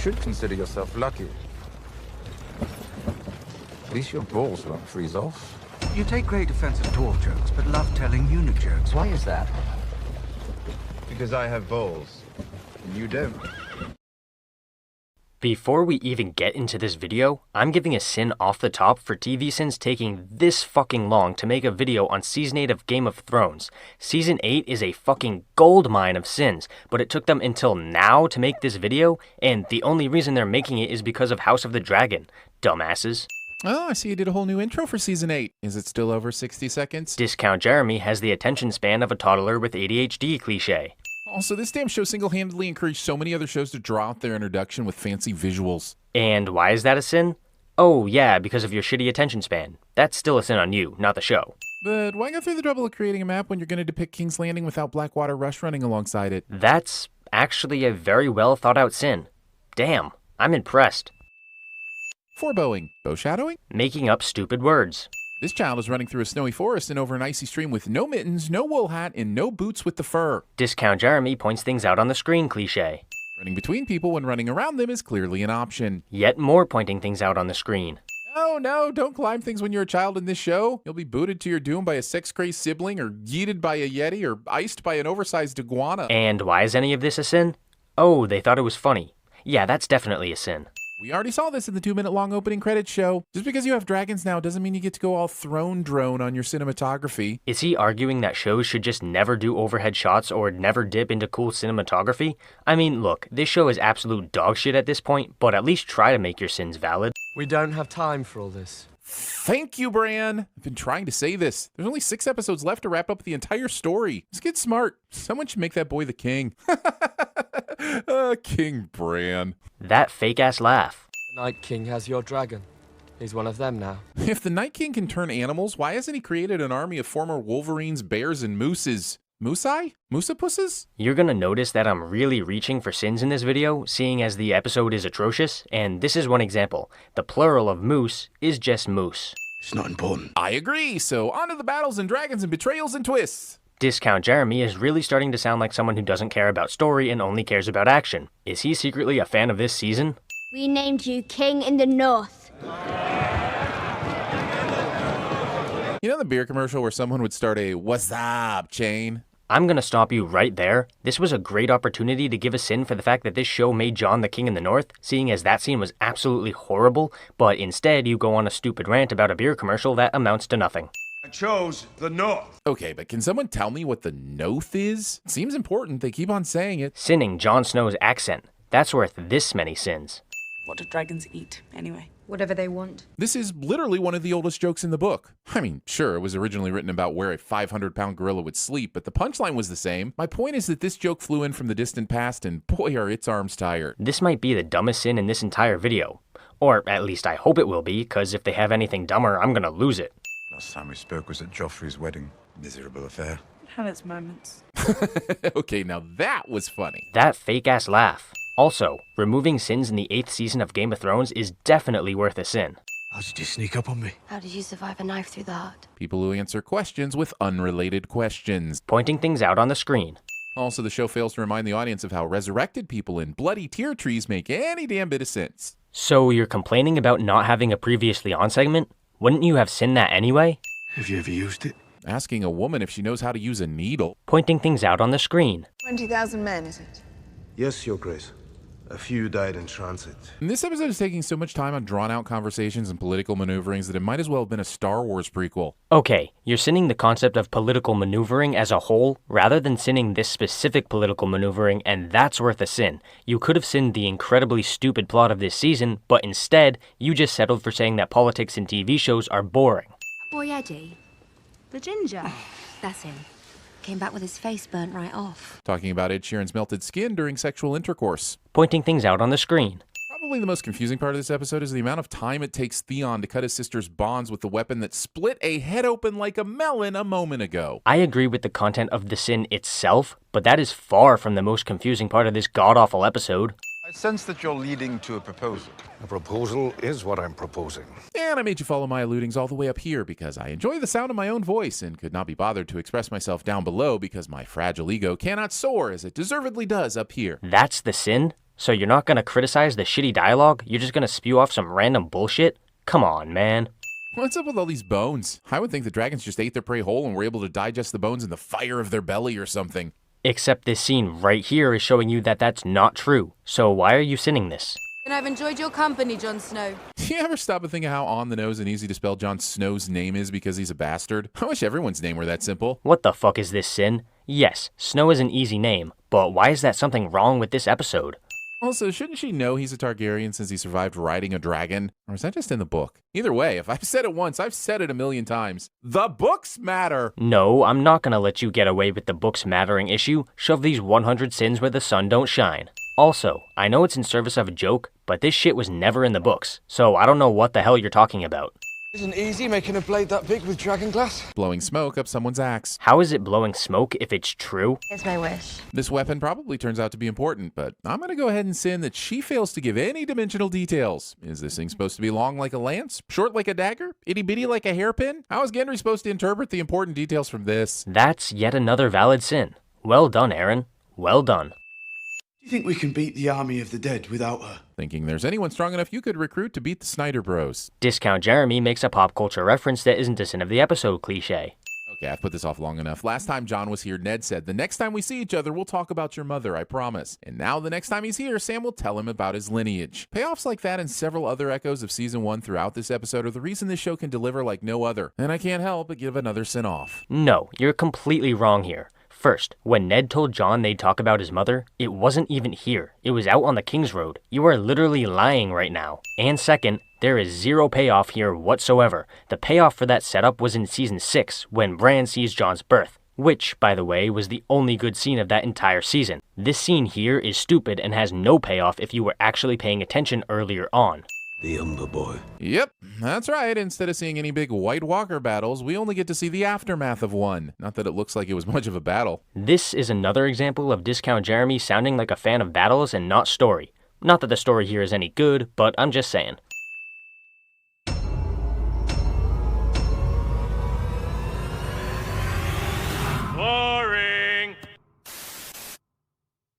should consider yourself lucky. At least your balls won't freeze off. You take great offense at dwarf jokes, but love telling eunuch jokes. Why is that? Because I have balls, and you don't. Before we even get into this video, I'm giving a sin off the top for TVSins taking this fucking long to make a video on Season 8 of Game of Thrones. Season 8 is a fucking goldmine of sins, but it took them until now to make this video, and the only reason they're making it is because of House of the Dragon. Dumbasses. Oh, I see you did a whole new intro for Season 8. Is it still over 60 seconds? Discount Jeremy has the attention span of a toddler with ADHD cliche. Also, this damn show single-handedly encouraged so many other shows to draw out their introduction with fancy visuals. And why is that a sin? Oh yeah, because of your shitty attention span. That's still a sin on you, not the show. But why go through the trouble of creating a map when you're going to depict King's Landing without Blackwater Rush running alongside it? That's actually a very well thought out sin. Damn, I'm impressed. Forebowing. Bow-shadowing? Making up stupid words. This child is running through a snowy forest and over an icy stream with no mittens, no wool hat, and no boots with the fur. Discount Jeremy points things out on the screen cliche. Running between people when running around them is clearly an option. Yet more pointing things out on the screen. No, don't climb things when you're a child in this show. You'll be booted to your doom by a sex-crazed sibling, or yeeted by a yeti, or iced by an oversized iguana. And why is any of this a sin? Oh, they thought it was funny. Yeah, that's definitely a sin. We already saw this in the 2-minute-long opening credits show. Just because you have dragons now doesn't mean you get to go all throne drone on your cinematography. Is he arguing that shows should just never do overhead shots or never dip into cool cinematography? I mean, look, this show is absolute dog shit at this point, but at least try to make your sins valid. We don't have time for all this. Thank you, Bran. I've been trying to say this. There's only 6 episodes left to wrap up the entire story. Let's get smart. Someone should make that boy the king. King Bran. That fake-ass laugh. The Night King has your dragon. He's one of them now. If the Night King can turn animals, why hasn't he created an army of former wolverines, bears, and mooses? Moosai? Moosapusses? You're gonna notice that I'm really reaching for sins in this video, seeing as the episode is atrocious, and this is one example. The plural of moose is just moose. It's not important. I agree, so on to the battles and dragons and betrayals and twists. Discount Jeremy is really starting to sound like someone who doesn't care about story and only cares about action. Is he secretly a fan of this season? We named you King in the North. You know the beer commercial where someone would start a "What's up" chain? I'm gonna stop you right there. This was a great opportunity to give a sin for the fact that this show made Jon the King in the North, seeing as that scene was absolutely horrible, but instead you go on a stupid rant about a beer commercial that amounts to nothing. I chose the North. Okay, but can someone tell me what the Noth is? It seems important, they keep on saying it. Sinning Jon Snow's accent. That's worth this many sins. What do dragons eat, anyway? Whatever they want. This is literally one of the oldest jokes in the book. I mean, sure, it was originally written about where a 500-pound gorilla would sleep, but the punchline was the same. My point is that this joke flew in from the distant past, and boy are its arms tired. This might be the dumbest sin in this entire video. Or at least I hope it will be, because if they have anything dumber, I'm gonna lose it. Last time we spoke was at Joffrey's wedding. Miserable affair. It had its moments. Okay, now that was funny. That fake-ass laugh. Also, removing sins in the 8th season of Game of Thrones is definitely worth a sin. How did you sneak up on me? How did you survive a knife through the heart? People who answer questions with unrelated questions. Pointing things out on the screen. Also, the show fails to remind the audience of how resurrected people in bloody tear trees make any damn bit of sense. So you're complaining about not having a previously on segment? Wouldn't you have sinned that anyway? Have you ever used it? Asking a woman if she knows how to use a needle. Pointing things out on the screen. 20,000 men, is it? Yes, Your Grace. A few died in transit. And this episode is taking so much time on drawn-out conversations and political maneuverings that it might as well have been a Star Wars prequel. Okay, you're sinning the concept of political maneuvering as a whole, rather than sinning this specific political maneuvering, and that's worth a sin. You could have sinned the incredibly stupid plot of this season, but instead, you just settled for saying that politics in TV shows are boring. Boy Eddie. The ginger. That's him. Came back with his face burnt right off. Talking about Ed Sheeran's melted skin during sexual intercourse. Pointing things out on the screen. Probably the most confusing part of this episode is the amount of time it takes Theon to cut his sister's bonds with the weapon that split a head open like a melon a moment ago. I agree with the content of the sin itself, but that is far from the most confusing part of this god-awful episode. I sense that you're leading to a proposal. A proposal is what I'm proposing. And I made you follow my alludings all the way up here because I enjoy the sound of my own voice and could not be bothered to express myself down below because my fragile ego cannot soar as it deservedly does up here. That's the sin? So you're not gonna criticize the shitty dialogue? You're just gonna spew off some random bullshit? Come on, man. What's up with all these bones? I would think the dragons just ate their prey whole and were able to digest the bones in the fire of their belly or something. Except this scene right here is showing you that that's not true. So why are you sinning this? And I've enjoyed your company, Jon Snow. Do you ever stop and think of how on the nose and easy to spell Jon Snow's name is because he's a bastard? I wish everyone's name were that simple. What the fuck is this, Sin? Yes, Snow is an easy name, but why is that something wrong with this episode? Also, shouldn't she know he's a Targaryen since he survived riding a dragon? Or is that just in the book? Either way, if I've said it once, I've said it a million times. The books matter! No, I'm not gonna let you get away with the books mattering issue. Shove these 100 sins where the sun don't shine. Also, I know it's in service of a joke, but this shit was never in the books, so I don't know what the hell you're talking about. Isn't easy making a blade that big with dragon glass. Blowing smoke up someone's axe. How is it blowing smoke if it's true? Here's my wish. This weapon probably turns out to be important, but I'm gonna go ahead and sin that she fails to give any dimensional details. Is this thing supposed to be long like a lance? Short like a dagger? Itty bitty like a hairpin? How is Gendry supposed to interpret the important details from this? That's yet another valid sin. Well done, Aaron. Well done. Do you think we can beat the army of the dead without her? Thinking there's anyone strong enough you could recruit to beat the Snyder Bros. Discount Jeremy makes a pop culture reference that isn't a sin of the episode cliche. Okay, I've put this off long enough. Last time John was here, Ned said, the next time we see each other, we'll talk about your mother, I promise. And now the next time he's here, Sam will tell him about his lineage. Payoffs like that and several other echoes of season 1 throughout this episode are the reason this show can deliver like no other. And I can't help but give another sin off. No, you're completely wrong here. First, when Ned told Jon they'd talk about his mother, it wasn't even here. It was out on the King's Road. You are literally lying right now. And second, there is zero payoff here whatsoever. The payoff for that setup was in season 6, when Bran sees Jon's birth, which, by the way, was the only good scene of that entire season. This scene here is stupid and has no payoff if you were actually paying attention earlier on. The Umber Boy. Yep, that's right. Instead of seeing any big White Walker battles, we only get to see the aftermath of one. Not that it looks like it was much of a battle. This is another example of Discount Jeremy sounding like a fan of battles and not story. Not that the story here is any good, but I'm just saying.